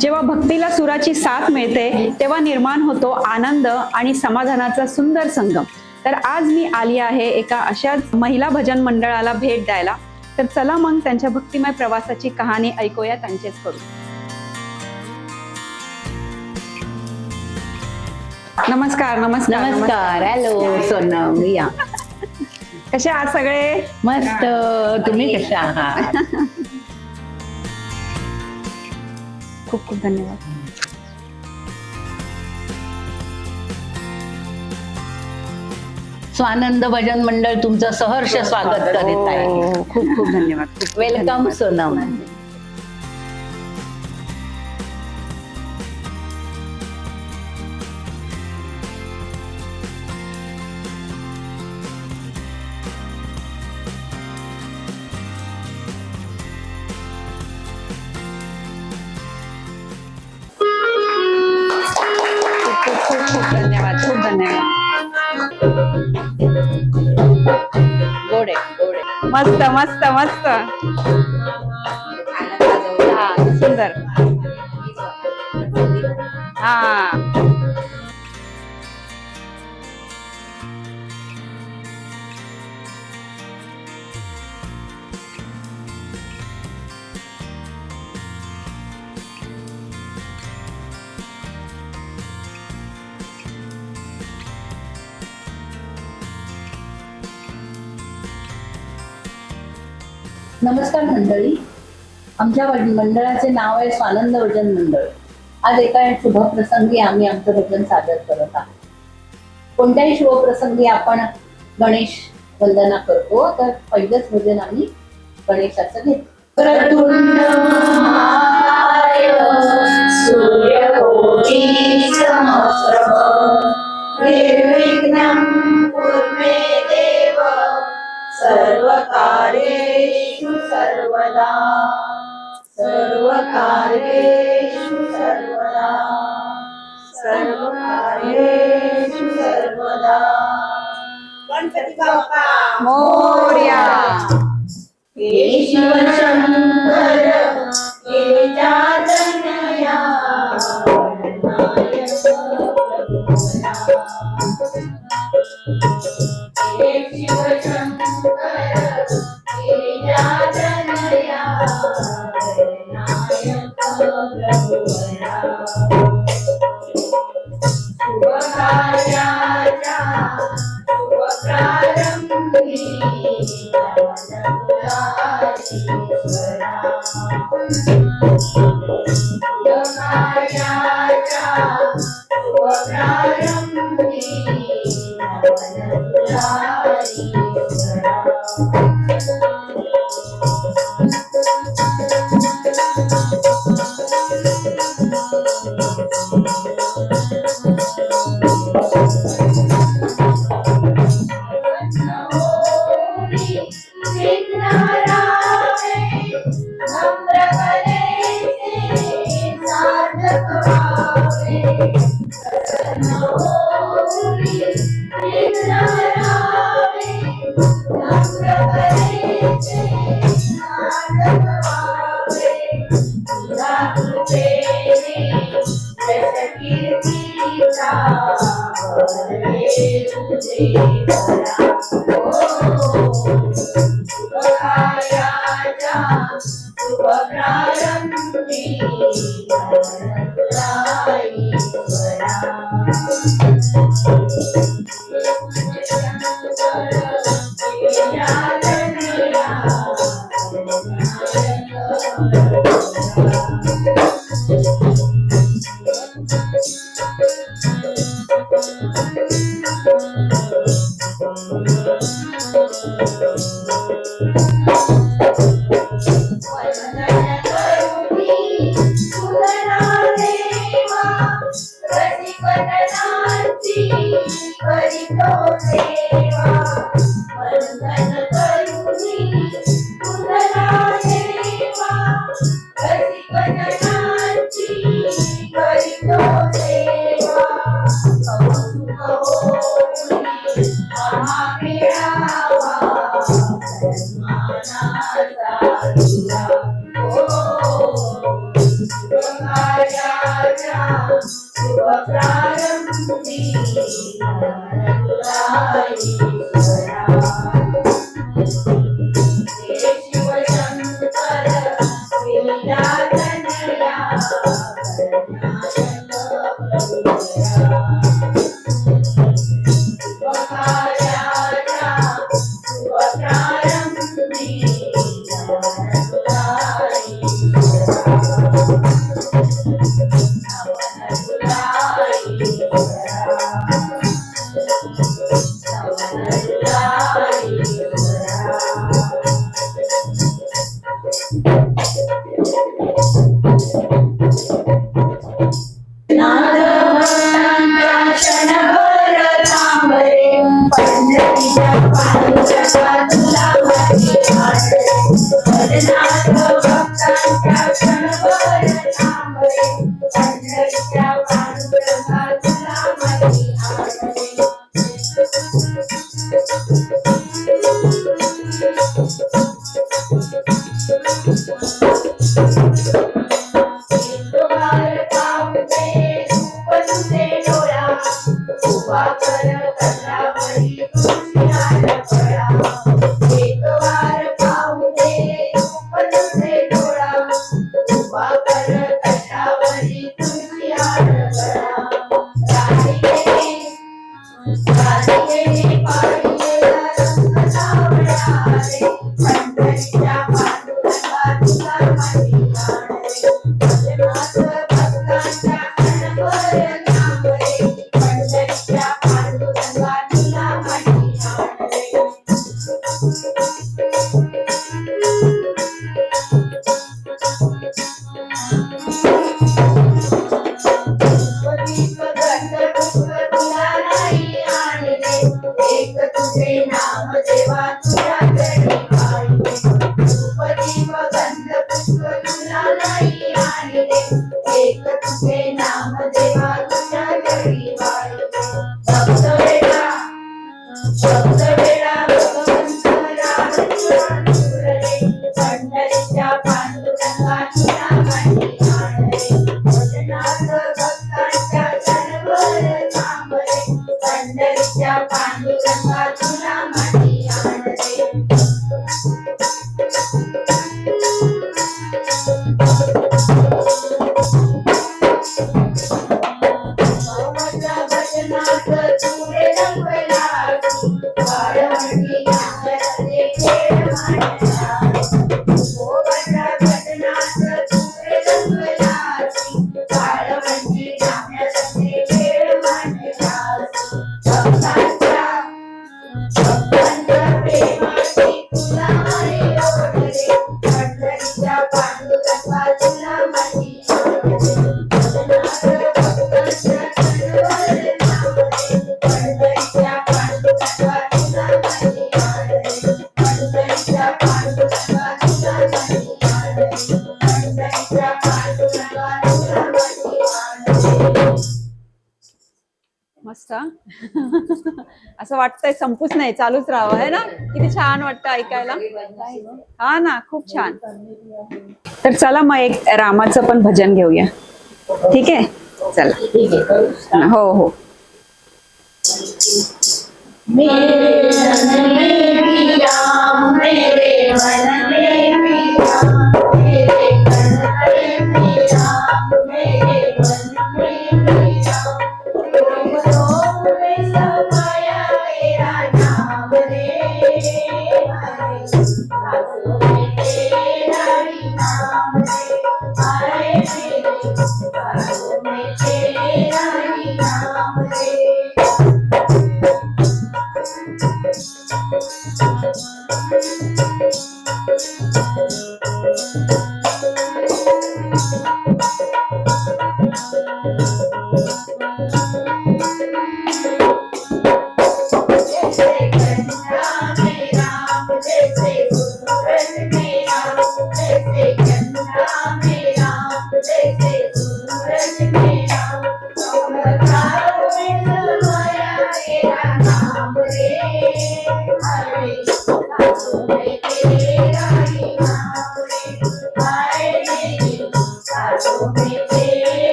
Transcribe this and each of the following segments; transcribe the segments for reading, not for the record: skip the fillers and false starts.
जेव्हा भक्तीला सुराची साथ मिळते तेव्हा निर्माण होतो आनंद आणि समाधानाचा सुंदर संगम. तर आज मी आली आहे एका अशाच महिला भजन मंडळाला भेट द्यायला. तर चला मग त्यांच्या भक्तिमय प्रवासाची कहाणी ऐकूया त्यांचेच करू. नमस्कार. नमस्कार. नमस्कार. हॅलो सोनम. या. कसे आहात सगळे? मस्त. तुम्ही कशा आहात? खूप खूप धन्यवाद. स्वानंद भजन मंडळ तुमचं सहर्ष स्वागत करीत आहे. खूप खूप धन्यवाद. वेलकम सोनम. खूप धन्यवाद. खूप धन्यवाद. गोडे गोडे. मस्त मस्त मस्त. हा सुंदर. हा नमस्कार मंडळी. आमच्या मंडळाचे नाव आहे स्वानंद भजन मंडळ. आज एका शुभप्रसंगी आम्ही आमचं भजन सादर करत आहोत. कोणत्याही शुभप्रसंगी आपण गणेश वंदना करतो, तर पहिलंच भजन आम्ही गणेशाचं घेतो. क्रतुंड महाकाय सूर्यकोटि समप्रभ निर्विघ्नं कुरु मे देव सर्वकार्येषु सर्वदा सर्वकार्येषु सर्वदा सर्वकार्येषु सर्वदा. गणपती बाप्पा मोरया. हे शिव शंकर गिरिजातनया हे शिव शंकर गिरिजातनया नायक प्रभुवरा. शुभ कार्याच्या शुभ प्रारंभी Oh मस्त असं वाटतंय संपूच नाही, चालूच राहावं आहे ना. किती छान वाटतं ऐकायला. हा ना, खूप छान. तर चला मग एक रामाचं पण भजन घेऊया. ठीक आहे, चला. हो हो. मेरे मन में भी राम, मेरे मन में भी राम, मेरे मन में भी राम, मेरे मन में भी राम, रोम रोम में समाया तेरा नाम रे, हरे सांसों में तेरा ही नाम रे, हरे मेरे सांसों में तेरा ही नाम रे.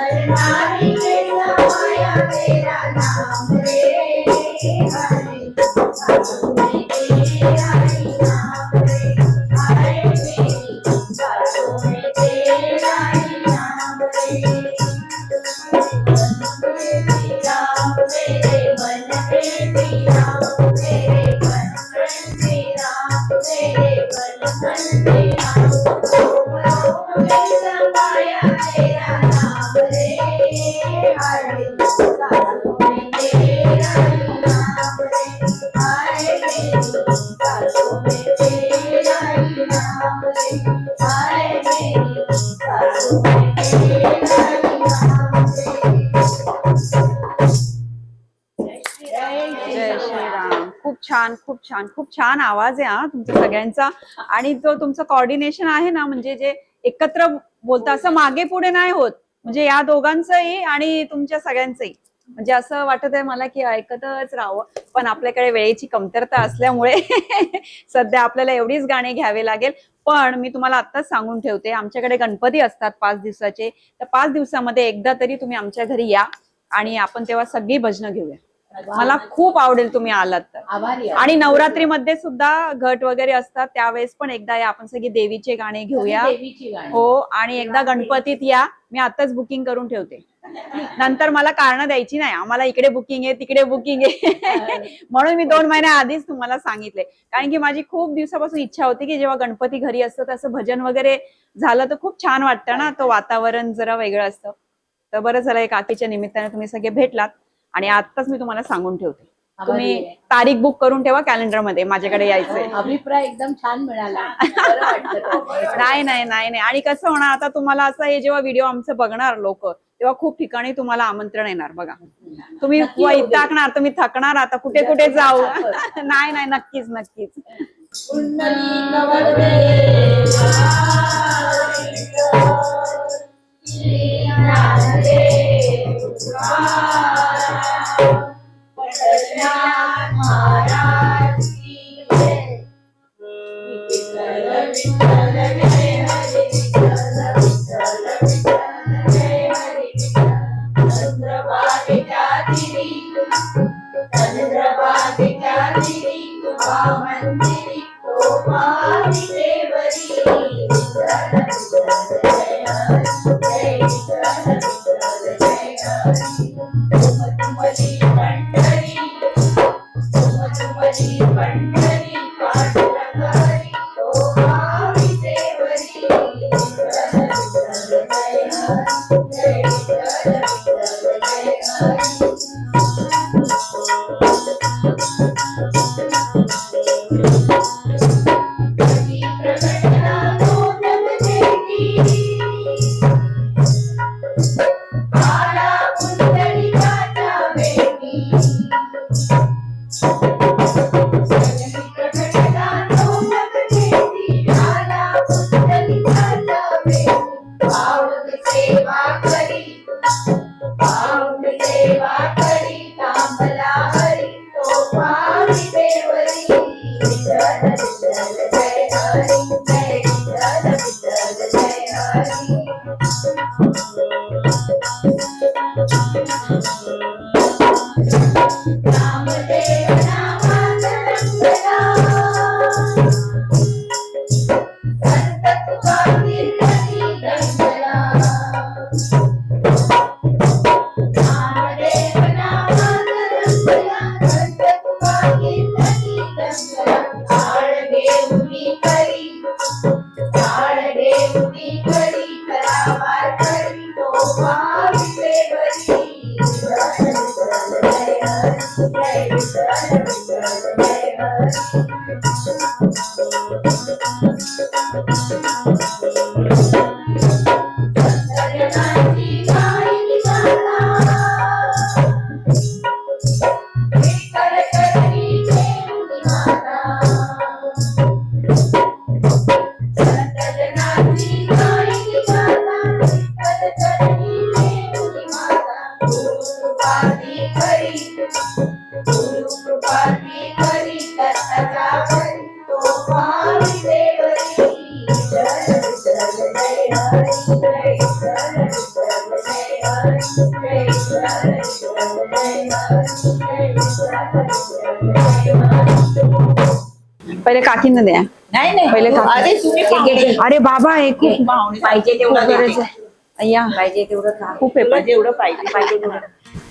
करणारी केला माया तेरा नाम रे हरे सासू में तेरा ही नाम रे हरे मेरी सासू में तेरा ही नाम रे राम मेरे मन पे राम मेरे मन पे राम मेरे मन पे राम माया तेरा नाम रे हरे सासू में तेरा ही नाम रे हरे मेरी सासू में तेरा ही नाम रे हरे मेरी सासू में तेरा ही नाम रे जय श्रीराम. खूप छान खूप छान खूप छान आवाज आहे हा तुमचा सगळ्यांचा. आणि जो तुमचं कॉर्डिनेशन आहे ना, म्हणजे जे एकत्र बोलता, असं मागे पुढे नाही होत, म्हणजे या दोघांचंही आणि तुमच्या सगळ्यांचंही. म्हणजे असं वाटत आहे मला की ऐकतच राहावं, पण आपल्याकडे वेळेची कमतरता असल्यामुळे सध्या आपल्याला एवढीच गाणी घ्यावी लागेल. पण मी तुम्हाला आत्ताच सांगून ठेवते, आमच्याकडे गणपती असतात 5 दिवसाचे. तर 5 दिवसामध्ये एकदा तरी तुम्ही आमच्या घरी या आणि आपण तेव्हा सगळी भजनं घेऊया. मला खूप आवडेल तुम्ही आलात तर. आभारी आहे. आणि नवरात्रीमध्ये सुद्धा घट वगैरे असतात, त्यावेळेस पण एकदा या, आपण सगळी देवीचे गाणे घेऊया. देवीची गाणी. हो, आणि एकदा गणपतीत या, मी आताच बुकिंग करून ठेवते. नंतर मला कारण द्यायची नाही, आम्हाला इकडे बुकिंग आहे तिकडे बुकिंग आहे. म्हणून मी 2 महिन्या आधीच तुम्हाला सांगितले, कारण की माझी खूप दिवसापासून इच्छा होती की जेव्हा गणपती घरी असतं तसं भजन वगैरे झालं तर खूप छान वाटतं ना, तो वातावरण जरा वेगळं असतं. तर बरं झालं काकीच्या निमित्ताने तुम्ही सगळे भेटलात. आणि आत्ताच मी तुम्हाला सांगून ठेवते, तुम्ही तारीख बुक करून ठेवा कॅलेंडर मध्ये, माझ्याकडे यायचंय. अभिप्राय एकदम छान मिळाला. बरं वाटलं. नाही नाही नाही नाही. आणि कसं होणार आता तुम्हाला, असं हे जेव्हा व्हिडिओ आमचं बघणार लोक, तेव्हा खूप ठिकाणी तुम्हाला आमंत्रण येणार. बघा, तुम्ही वैतागणार, तुम्ही थकणार, आता कुठे कुठे जाऊ. नाही नाही, नक्कीच नक्कीच. महाराज की जय. विठ्ठल विठ्ठल जय हरी विठ्ठल विठ्ठल विठ्ठल जय हरी विठ्ठल. चंद्रभागेच्या तिरी तुझा मंदिरी शोभा विटेवरी. विठ्ठल विठ्ठल जय हरी जय विठ्ठल विठ्ठल जय हरी. तुमची पंढरी तुमची पंढरी पांडुरंगारी शोभा विटेवरी. विठ्ठल विठ्ठल जय हरी जय विठ्ठल विठ्ठल जय हरी. पहिले काकींना द्या. नाही नाही पहिले काकी. अरे तुम्ही पाहुणे. अरे बाबा हे खूप पाहिजे तेवढं खूप गरज घे. आहे. अय्या पाहिजे तेवढं खा. खूप आहे पण. जेवढं पाहिजे तेवढं.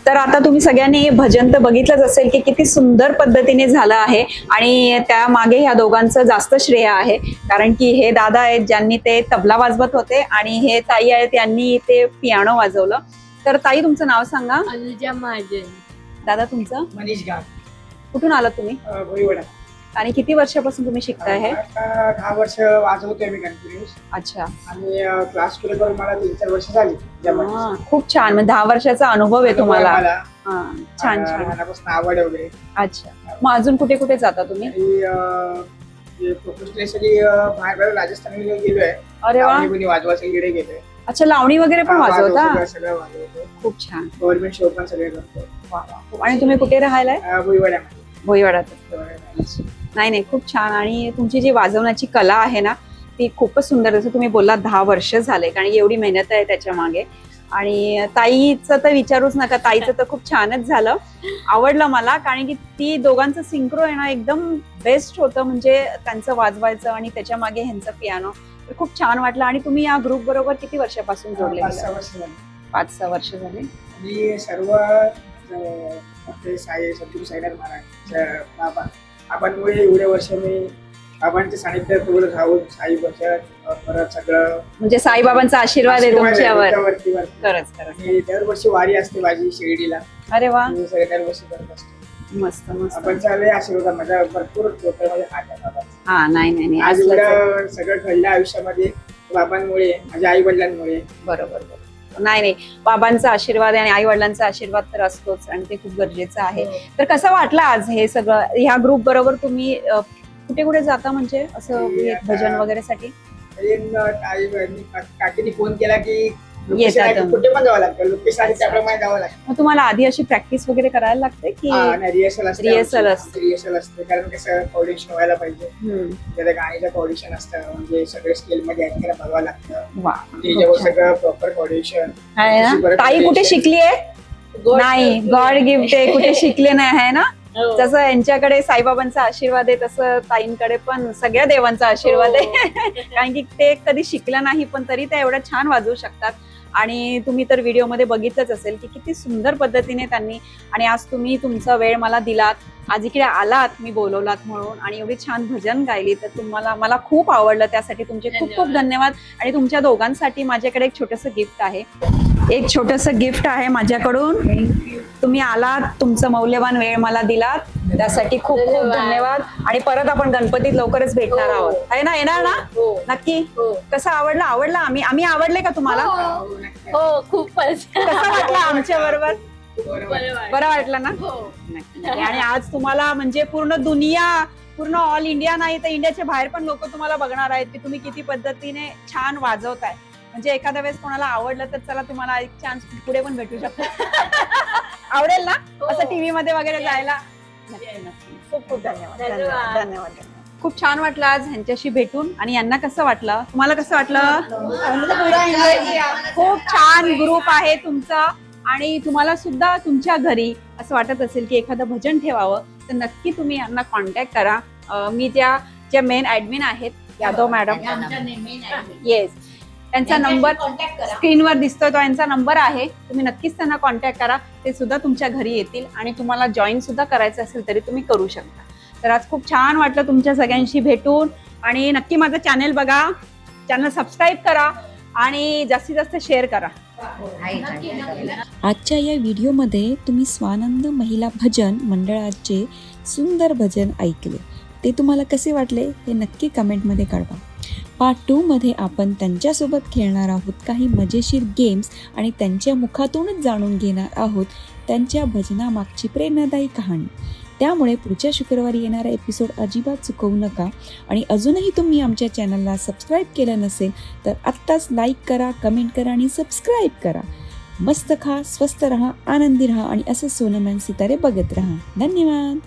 तर आता तुम्ही सगळ्यांनी भजन तर बघितलंच असेल की किती सुंदर पद्धतीने झालं आहे आणि त्या मागे ह्या दोघांचं जास्त श्रेय आहे, कारण की हे दादा आहेत ज्यांनी ते तबला वाजवत होते आणि हे ताई आहेत यांनी ते पियानो वाजवलं. तर ताई तुमचं नाव सांगा. अनुजा महाजन. दादा तुमचं मनीष गाव कुठून आलात तुम्ही भोईवडा. आणि किती वर्षापासून तुम्ही शिकताय हे? आता 10 वर्ष वाजवतोय मी कंटिन्यूस अच्छा. आणि क्लास केले करून मला 3-4 वर्ष झाली. हा, खूप छान. म्हणजे 10 वर्षाचा अनुभव आहे तुम्हाला. मला हा, छान छान. लहानापासून आवड वगैरे. अच्छा. मग अजून कुठे कुठे जाता तुम्ही? आणि प्रोफेशनली बाहेर राजस्थानला गेलोय. अरे वा. वाजवायचं इकडे गेलोय. अच्छा, लावणी वगैरे पण वाजवता? सगळं वाजवतो. खूप छान. गव्हर्नमेंट शो पण सगळे करतो. वा, वा. आणि तुम्ही कुठे राहायलाय? भोईवड्यामध्ये. भोईवाड्यात. नाही नाही, खूप छान. आणि तुमची जी वाजवण्याची कला आहे ना ती खूपच सुंदर. जसं तुम्ही बोललात 10 वर्ष झाले, कारण एवढी मेहनत आहे त्याच्या मागे. आणि ताईचं तर विचारूच नका, ताईचं तर खूप छानच झालं. आवडलं मला, कारण की ती दोघांचं सिंक्रो आहे ना एकदम बेस्ट होतं. म्हणजे त्यांचं वाजवायचं आणि त्याच्या मागे ह्यांचं पियानो, तर खूप छान वाटलं. आणि तुम्ही या ग्रुप बरोबर किती वर्षापासून जोडले? 5-6 वर्ष झाली. 5-6 वर्ष झाले. आणि सर्व आपले सद्गुरू साईनाथ महाराज बाबा बाबांमुळे एवढे वर्ष मी बाबांच्या सानिध्यात उभं राहून साई भजन परत सगळं म्हणजे साईबाबांचा आशीर्वाद आहे तुमच्यावर. वरती. खरंच खरंच. आणि दरवर्षी वारी असते माझी शिर्डीला. अरे वा, मी सगळे दरवर्षी करत असतो. मस्त मस्त. आपण चालले आशीर्वाद माझ्या भरपूर डोक्यामध्ये हात आहे बाबांचा. हा, नाही नाही नाही, आज असलंच आहे. एवढं सगळं घडलं आयुष्यामध्ये बाबांमुळे, माझ्या आई वडिलांमुळे. बरोबर बरोबर. नाही नाही, बाबांचा आशीर्वाद आणि आई वडिलांचा आशीर्वाद तर असतोच आणि ते खूप गरजेचं आहे. तर कसं वाटलं आज हे सगळं? ह्या ग्रुप बरोबर तुम्ही कुठे कुठे जाता म्हणजे असं मी भजन वगैरे साठी? काकीने फोन केला की येतात. लोकेशन कुठे पण जावं लागतं. लोकेशन आहे त्याप्रमाणे जावं लागतं. मग तुम्हाला आधी अशी प्रॅक्टिस वगैरे करायला लागते की? रिहर्सल असते. Rehearsal असते. रिहर्सल असते, कारण कसं ऑडिशन व्हायला पाहिजे. हम्म. त्याचं गाण्याचं ऑडिशन असतं, म्हणजे सगळे स्केल मध्ये ऐकायला बघावं लागतं. वा, त्याच्यावर खूप छान. सगळं प्रॉपर ऑडिशन आहे ना? ताई कुठे शिकली आहे? नाही, गॉड गिफ्ट आहे. कुठे शिकले नाही आहे ना? जसं यांच्याकडे साईबाबांचा आशीर्वाद आहे तसं ताईंकडे पण सगळ्या देवांचा आशीर्वाद आहे. कारण की ते कधी शिकलं नाही पण तरी त्या एवढ्या छान वाजवू शकतात. आणि तुम्ही तर व्हिडिओमध्ये बघितलंच असेल की किती सुंदर पद्धतीने त्यांनी. आणि आज तुम्ही तुमचा वेळ मला दिलात, आज इकडे आलात, मी बोलवलात म्हणून, आणि एवढी छान भजन गायली, तर मला खूप आवडलं. त्यासाठी तुमचे खूप खूप धन्यवाद. आणि तुमच्या दोघांसाठी माझ्याकडे एक छोटंसं गिफ्ट आहे. एक छोटंसं गिफ्ट आहे माझ्याकडून. तुम्ही आलात, तुमचं मौल्यवान वेळ मला दिलात, त्यासाठी खूप खूप धन्यवाद. आणि परत आपण गणपतीत लवकरच भेटणार आहोत, आहे ना? येणार ना? नक्की. कसं आवडलं? आम्ही आवडले का तुम्हाला? हो, खूपच. कसं वाटलं आमच्या बरोबर? बरं बरं वाटलं ना? नक्की, नक्की. आणि आज तुम्हाला म्हणजे पूर्ण ऑल इंडिया नाही तर इंडियाच्या बाहेर पण लोक तुम्हाला बघणार आहेत की तुम्ही किती पद्धतीने छान वाजवताय. म्हणजे एखाद्या वेळेस कोणाला आवडलं तर चला, तुम्हाला एक चान्स पुढे पण भेटू शकतो. आवडेल ना असं टीव्ही मध्ये वगैरे जायला? नक्की नक्की. खूप खूप धन्यवाद. धन्यवाद. धन्यवाद. खूप छान वाटलं आज ह्यांच्याशी भेटून. आणि यांना कसं वाटलं? तुम्हाला कसं वाटलं? खूप छान ग्रुप आहे तुमचा. आणि तुम्हाला सुद्धा तुमच्या घरी असं वाटत असेल की एखादं भजन ठेवावं तर नक्की तुम्ही यांना कॉन्टॅक्ट करा. मी ज्या मेन ऍडमिन आहेत, यादव मॅडम, येस, त्यांचा नंबर स्क्रीनवर दिसतोय, तो यांचा नंबर आहे. तुम्ही नक्कीच त्यांना कॉन्टॅक्ट करा. ते सुद्धा तुमच्या घरी येतील आणि तुम्हाला जॉईन सुद्धा करायचं असेल तरी तुम्ही करू शकता. तर आज खूप छान वाटलं तुमच्या सगळ्यांशी भेटून. आणि नक्की माझं चॅनल बघा, चॅनल सबस्क्राईब करा आणि जास्तीत जास्त शेअर करा. आजच्या या व्हिडिओमध्ये तुम्ही स्वानंद महिला भजन मंडळाचे सुंदर भजन ऐकले. ते तुम्हाला कसे वाटले हे नक्की कमेंटमध्ये कळवा. पार्ट 2 मध्ये आपण त्यांच्यासोबत खेळणार आहोत काही मजेशीर गेम्स आणि त्यांच्या मुखातूनच जाणून घेणार आहोत त्यांच्या भजनामागची प्रेरणादायी कहाणी. त्यामुळे पुढच्या शुक्रवारी येणारा एपिसोड अजिबात चुकवू नका. आणि अजूनही तुम्ही आमच्या चॅनलला सबस्क्राईब केलं नसेल तर आत्ताच लाईक करा, कमेंट करा आणि सबस्क्राईब करा. मस्त खा, स्वस्त रहा, आनंदी रहा आणि असं सोनमॅन सितारे बघत रहा. धन्यवाद.